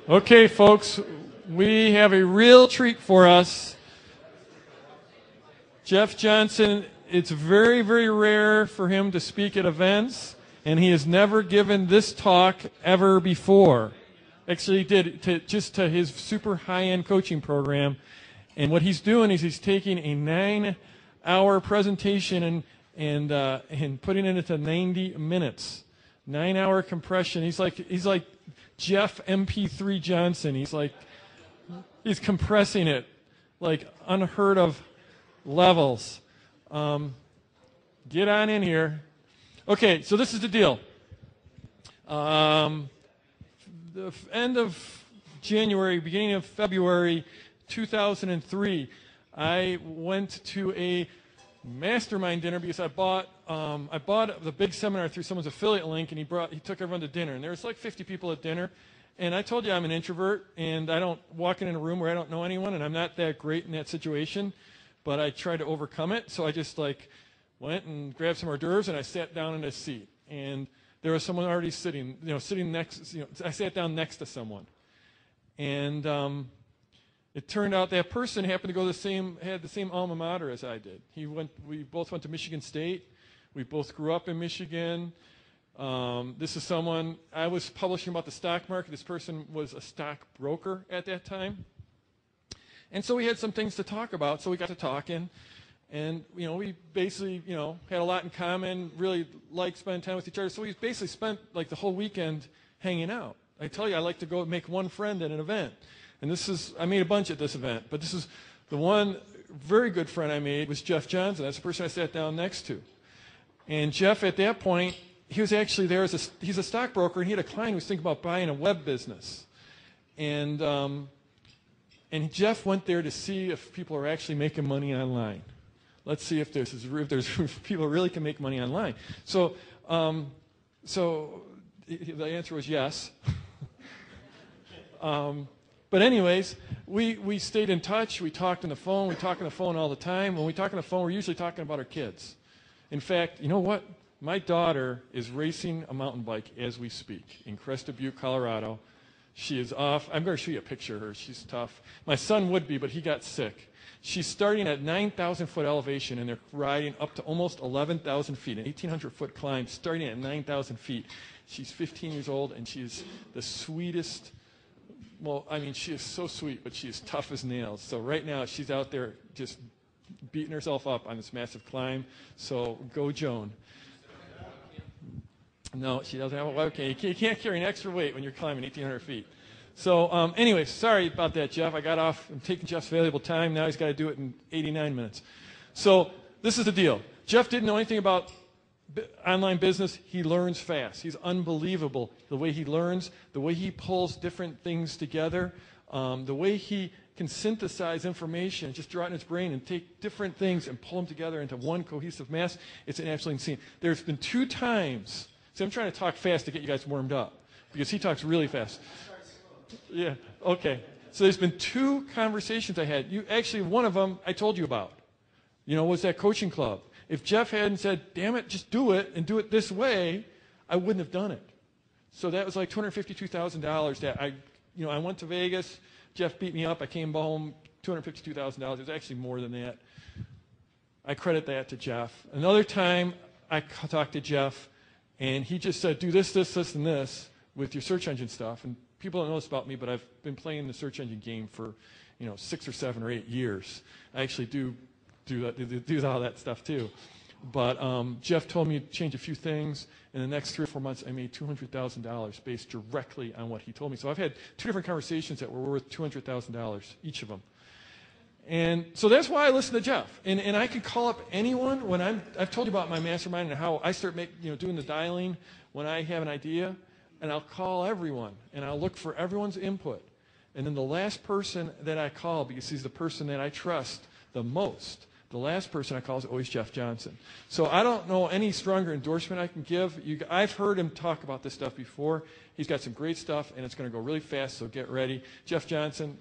Okay, folks, we have a real treat for us. Jeff Johnson, it's very, very rare for him to speak at events, and he has never given this talk ever before. Actually, he did to his super high-end coaching program. And what he's doing is he's taking a 9-hour presentation and putting it into 90 minutes. 9-hour compression. He's like Jeff MP3 Johnson. He's compressing it like unheard of levels. Get on in here. Okay, so this is the deal. The end of January, beginning of February 2003, I went to a mastermind dinner because I bought the big seminar through someone's affiliate link, and he took everyone to dinner, and there was like 50 people at dinner. And I told you I'm an introvert, and I don't walk in a room where I don't know anyone, and I'm not that great in that situation, but I tried to overcome it. So I just went and grabbed some hors d'oeuvres, and I sat down in a seat, and there was someone already sitting next. I sat down next to someone, and it turned out that person happened to had the same alma mater as I did. We both went to Michigan State. We both grew up in Michigan. This is someone, I was publishing about the stock market. This person was a stock broker at that time. And so we had some things to talk about, so we got to talking. And, we basically, had a lot in common, really liked spending time with each other. So we basically spent the whole weekend hanging out. I tell you, I like to go make one friend at an event. And I made a bunch at this event, but this is the one very good friend I made was Jeff Johnson. That's the person I sat down next to. And Jeff, at that point, he was actually there he's a stockbroker, and he had a client who was thinking about buying a web business. And Jeff went there to see if people are actually making money online. Let's see if if people really can make money online. So the answer was yes. But anyways, we stayed in touch. We talked on the phone. We talk on the phone all the time. When we talk on the phone, we're usually talking about our kids. In fact, you know what? My daughter is racing a mountain bike as we speak in Crested Butte, Colorado. She is off. I'm going to show you a picture of her. She's tough. My son would be, but he got sick. She's starting at 9,000-foot elevation, and they're riding up to almost 11,000 feet, an 1,800-foot climb, starting at 9,000 feet. She's 15 years old, and she is the sweetest. Well, she is so sweet, but she is tough as nails. So right now, she's out there just beating herself up on this massive climb. So go, Joan. No, she doesn't have a webcam. You can't carry an extra weight when you're climbing 1,800 feet. So anyway, sorry about that, Jeff. I got off. I'm taking Jeff's valuable time. Now he's got to do it in 89 minutes. So this is the deal. Jeff didn't know anything about online business. He learns fast. He's unbelievable. The way he learns, the way he pulls different things together, the way he can synthesize information, just draw it in his brain and take different things and pull them together into one cohesive mass. It's absolutely insane. There's been 2 times. See, I'm trying to talk fast to get you guys warmed up because he talks really fast. Yeah, okay. So there's been 2 conversations I had. Actually, one of them I told you about, was that coaching club. If Jeff hadn't said, damn it, just do it and do it this way, I wouldn't have done it. So that was like $252,000 that I went to Vegas. Jeff beat me up. I came home, $252,000. It was actually more than that. I credit that to Jeff. Another time, I talked to Jeff, and he just said, do this, this, this, and this with your search engine stuff. And people don't know this about me, but I've been playing the search engine game for 6 or 7 or 8 years. I actually do all that stuff too. But Jeff told me to change a few things. In the next 3 or 4 months, I made $200,000 based directly on what he told me. So I've had 2 different conversations that were worth $200,000, each of them. And so that's why I listen to Jeff. And I can call up anyone when I've told you about my mastermind and how I start doing the dialing when I have an idea. And I'll call everyone, and I'll look for everyone's input. And then the last person that I call, because he's the person that I trust the most, the last person I call is always Jeff Johnson. So I don't know any stronger endorsement I can give. I've heard him talk about this stuff before. He's got some great stuff, and it's going to go really fast, so get ready. Jeff Johnson.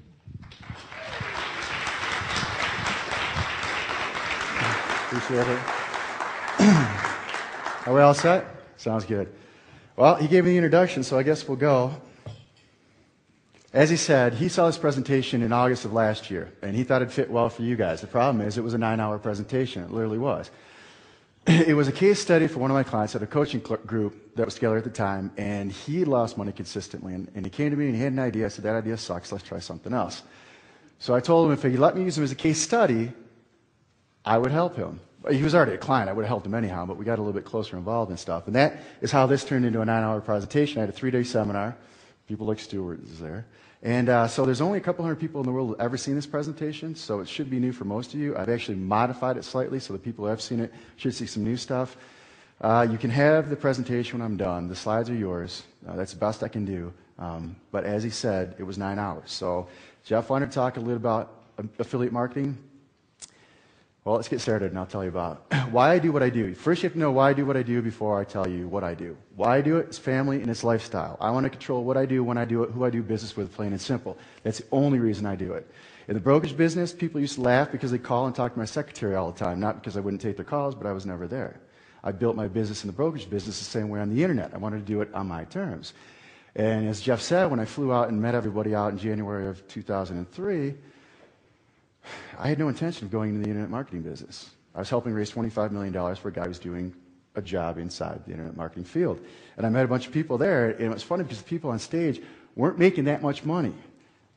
Appreciate it. Are we all set? Sounds good. Well, he gave me the introduction, so I guess we'll go. As he said, he saw this presentation in August of last year, and he thought it'd fit well for you guys. The problem is it was a 9-hour presentation. It literally was. It was a case study for one of my clients at a coaching group that was together at the time, and he lost money consistently. And he came to me and he had an idea. I said, that idea sucks. Let's try something else. So I told him if he'd let me use him as a case study, I would help him. He was already a client. I would have helped him anyhow, but we got a little bit closer involved and stuff. And that is how this turned into a 9-hour presentation. I had a 3-day seminar. People like Stuart is there. And so there's only a couple hundred people in the world who have ever seen this presentation, so it should be new for most of you. I've actually modified it slightly, so the people who have seen it should see some new stuff. You can have the presentation when I'm done. The slides are yours. That's the best I can do. But as he said, it was 9 hours. So Jeff wanted to talk a little about affiliate marketing. Well, let's get started, and I'll tell you about why I do what I do. First, you have to know why I do what I do before I tell you what I do. Why I do it is family and it's lifestyle. I want to control what I do, when I do it, who I do business with, plain and simple. That's the only reason I do it. In the brokerage business, people used to laugh because they call and talk to my secretary all the time, not because I wouldn't take their calls, but I was never there. I built my business in the brokerage business the same way on the internet. I wanted to do it on my terms. And as Jeff said, when I flew out and met everybody out in January of 2003, I had no intention of going into the internet marketing business. I was helping raise $25 million for a guy who was doing a job inside the internet marketing field. And I met a bunch of people there, and it was funny because the people on stage weren't making that much money.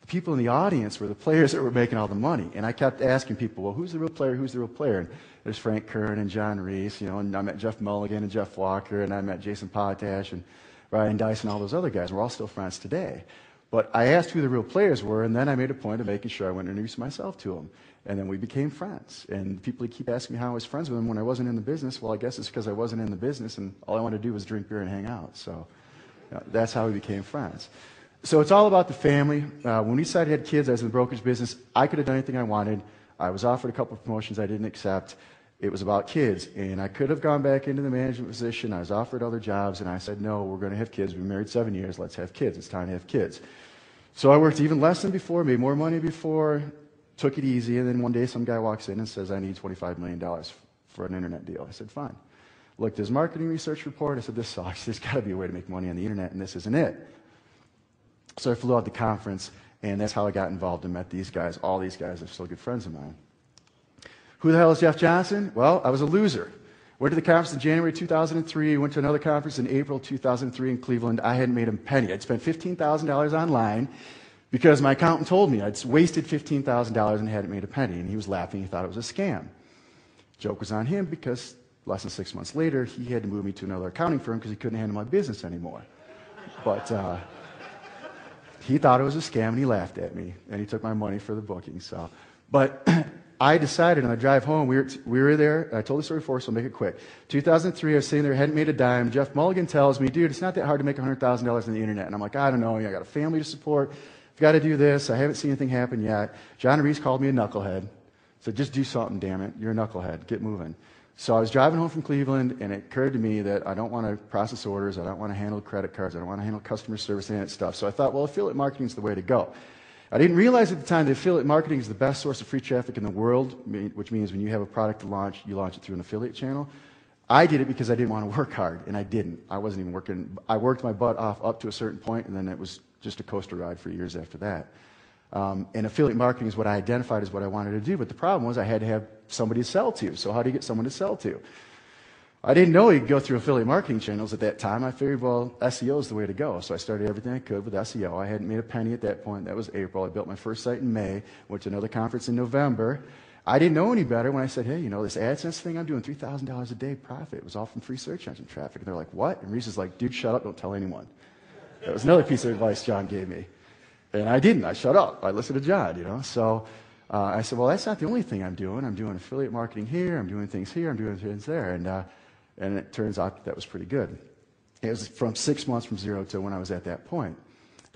The people in the audience were the players that were making all the money. And I kept asking people, well, who's the real player? Who's the real player? And there's Frank Kern and John Reese, and I met Jeff Mulligan and Jeff Walker, and I met Jason Potash and Ryan Dice and all those other guys. We're all still friends today. But I asked who the real players were, and then I made a point of making sure I went and introduced myself to them. And then we became friends. And people keep asking me how I was friends with them when I wasn't in the business. Well, I guess it's because I wasn't in the business, and all I wanted to do was drink beer and hang out. So that's how we became friends. So it's all about the family. When we decided to have kids, I was in the brokerage business. I could have done anything I wanted. I was offered a couple of promotions I didn't accept. It was about kids. And I could have gone back into the management position. I was offered other jobs, and I said, no, we're going to have kids. We've been married 7 years. Let's have kids. It's time to have kids. So I worked even less than before, made more money before, took it easy, and then one day some guy walks in and says, I need $25 million for an internet deal. I said, fine. Looked at his marketing research report. I said, this sucks. There's got to be a way to make money on the internet, and this isn't it. So I flew out to the conference, and that's how I got involved and met these guys. All these guys are still good friends of mine. Who the hell is Jeff Johnson? Well, I was a loser. Went to the conference in January 2003, went to another conference in April 2003 in Cleveland. I hadn't made a penny. I'd spent $15,000 online because my accountant told me I'd wasted $15,000 and hadn't made a penny. And he was laughing. He thought it was a scam. Joke was on him because less than 6 months later, he had to move me to another accounting firm because he couldn't handle my business anymore. But he thought it was a scam, and he laughed at me. And he took my money for the booking. But I decided on the drive home, we were there, I told the story before, so I'll make it quick. 2003, I was sitting there, hadn't made a dime. Jeff Mulligan tells me, dude, it's not that hard to make $100,000 on the internet. And I'm like, I don't know, I got a family to support, I've got to do this, I haven't seen anything happen yet. John Reese called me a knucklehead. Said, just do something, damn it, you're a knucklehead, get moving. So I was driving home from Cleveland, and it occurred to me that I don't want to process orders, I don't want to handle credit cards, I don't want to handle customer service and that stuff. So I thought, well, affiliate marketing is the way to go. I didn't realize at the time that affiliate marketing is the best source of free traffic in the world, which means when you have a product to launch, you launch it through an affiliate channel. I did it because I didn't want to work hard, and I didn't. I wasn't even working. I worked my butt off up to a certain point, and then it was just a coaster ride for years after that. And affiliate marketing is what I identified as what I wanted to do, but the problem was I had to have somebody to sell to. So how do you get someone to sell to? I didn't know you could go through affiliate marketing channels at that time. I figured, well, SEO is the way to go. So I started everything I could with SEO. I hadn't made a penny at that point. That was April. I built my first site in May, went to another conference in November. I didn't know any better when I said, hey, this AdSense thing, I'm doing $3,000 a day profit. It was all from free search engine traffic. And they're like, what? And Reese is like, dude, shut up, don't tell anyone. That was another piece of advice John gave me. And I didn't. I shut up. I listened to John, So I said, well, that's not the only thing I'm doing. I'm doing affiliate marketing here. I'm doing things here. I'm doing things there. And it turns out that was pretty good. It was from 6 months from zero to when I was at that point.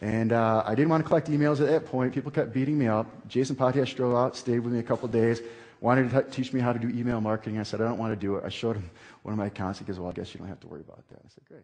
And I didn't want to collect emails at that point. People kept beating me up. Jason Potash drove out, stayed with me a couple of days, wanted to teach me how to do email marketing. I said, I don't want to do it. I showed him one of my accounts. He goes, well, I guess you don't have to worry about that. I said, great.